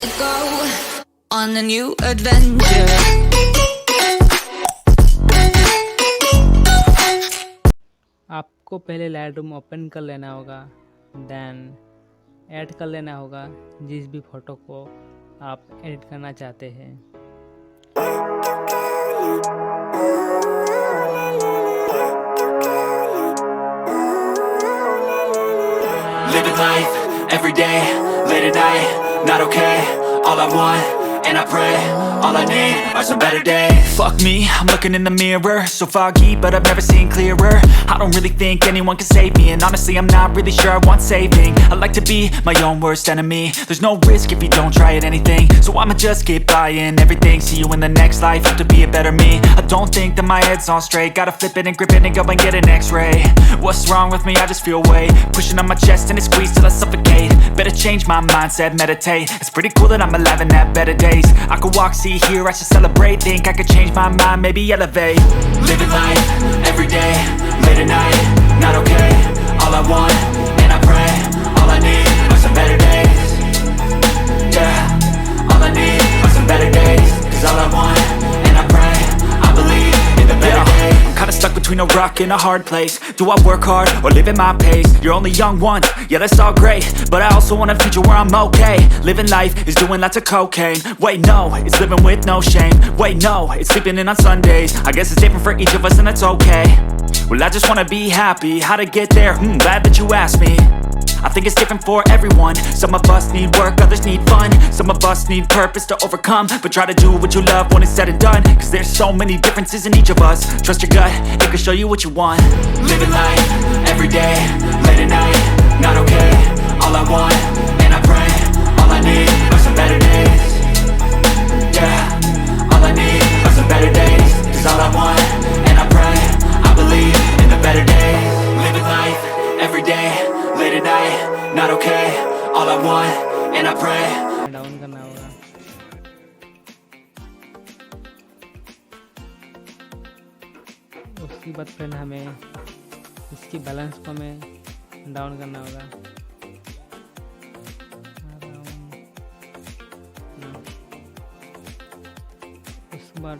Go on a new adventure. आपको पहले Lightroom open कर लेना होगा, देन ऐड कर लेना होगा जिस भी फ़ोटो को आप एडिट करना चाहते हैं। Living life, every day, late at night, not okay. All I want, and I pray, all I need are some better days. Fuck me, I'm looking in the mirror, so foggy, but I've never seen clearer. I don't really think anyone can save me, and honestly I'm not really sure I want saving. I like to be my own worst enemy. There's no risk if you don't try at anything, so I'ma just keep buying everything. See you in the next life, have to be a better me. I don't think that my head's on straight, gotta flip it and grip it and go and get an x-ray. What's wrong with me? I just feel weight pushing on my chest and it squeezes till I suffocate. Better change my mindset, meditate. It's pretty cool that I'm alive and have better days. I could walk, see, hear, I should celebrate. Think I could change my mind, maybe elevate. Living life, every day, late at night, not okay. All I want, and I pray, all I need are some better days. Yeah, all I need are some better days. Cause all I want, and I pray, I believe in the better days. I'm kinda stuck between a rock and a hard place. Do I work hard or live at my pace? You're only young once, yeah that's all great, but I also want a future where I'm okay. Living life is doing lots of cocaine. Wait no, it's living with no shame. Wait no, it's sleeping in on Sundays. I guess it's different for each of us and that's okay. Well I just wanna be happy, how to get there? Glad that you asked me. I think it's different for everyone. Some of us need work, others need fun. Some of us need purpose to overcome. But try to do what you love when it's said and done. Cause there's so many differences in each of us. Trust your gut, it can show you what you want. Living life, every day, late at night, not okay. All I want, and I pray, all I need are some better days. Yeah, all I need are some better days. Cause all I want, and I pray, I believe in the better days. Living life, every day, late at night, not okay. All I want, and I pray. Down करना होगा। उसके बाद फिर हमें इसकी balance को हमें down करना होगा। उसके बाद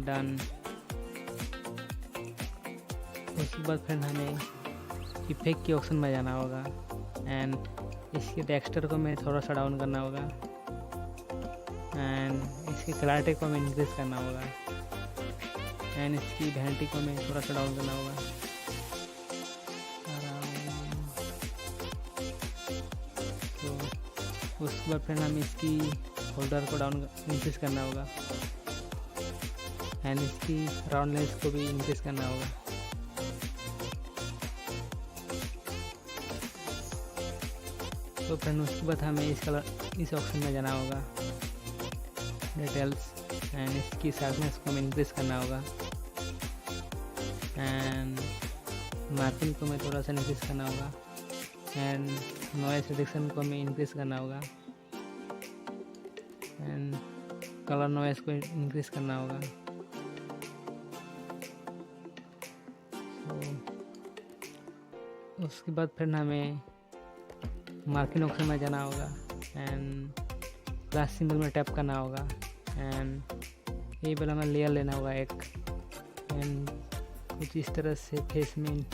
डन। उसके बाद फिर हमें इफेक्ट के ऑप्शन में जाना होगा एंड इसके टेक्सचर को मैं थोड़ा सा डाउन करना होगा एंड इसकी क्लैरिटी को हमें इंक्रीज करना होगा एंड इसकी वेंटी को हमें थोड़ा सा डाउन करना होगा। तो उसके बाद फिर हमें इसकी होल्डर को डाउन इंक्रीज करना होगा एंड इसकी राउंड लेंस को भी इंक्रीज करना होगा। तो फ्रेंड उसके बाद हमें इस ऑप्शन में जाना होगा डिटेल्स एंड इसकी शार्पनेस को हमें इंक्रीज करना होगा एंड मार्जिन को हमें थोड़ा सा इंक्रीज करना होगा एंड नॉइस रिडक्शन को हमें इंक्रीज करना होगा एंड कलर नॉइस को इंक्रीज करना होगा। तो उसके बाद फिर हमें मार्किंग ऑप्शन में जाना होगा एंड प्लस सिंबल में टैप करना होगा एंड ये वाला हमें लेयर लेना होगा एक एंड कुछ इस तरह से फेस में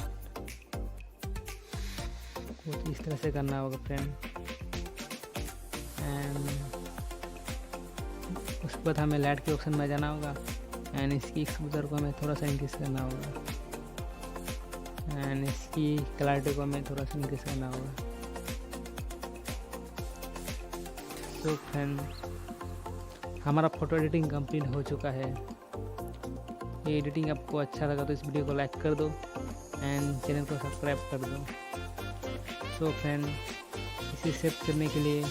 कुछ इस तरह से करना होगा फ्रेंड एंड उसके बाद हमें लाइट के ऑप्शन में जाना होगा एंड इसकी एक्सपोजर को हमें थोड़ा सा इंक्रीज करना होगा एंड इसकी क्लैरिटी को हमें थोड़ा सा इंक्रीज करना होगा। तो फ्रेंड हमारा फ़ोटो एडिटिंग कंप्लीट हो चुका है। ये एडिटिंग आपको अच्छा लगा तो इस वीडियो को लाइक कर दो एंड चैनल को सब्सक्राइब कर दो। तो फ्रेंड इसे सेव करने के लिए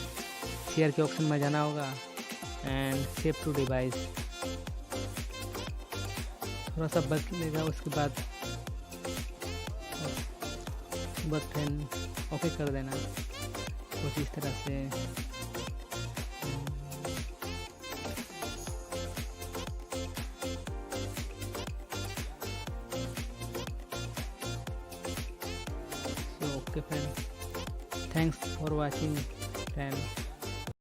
शेयर के ऑप्शन में जाना होगा एंड सेव टू डिवाइस थोड़ा सा बदलेगा। उसके बाद फ्रेंड ओके कर देना कुछ इस तरह से। Okay friend, thanks for watching friend.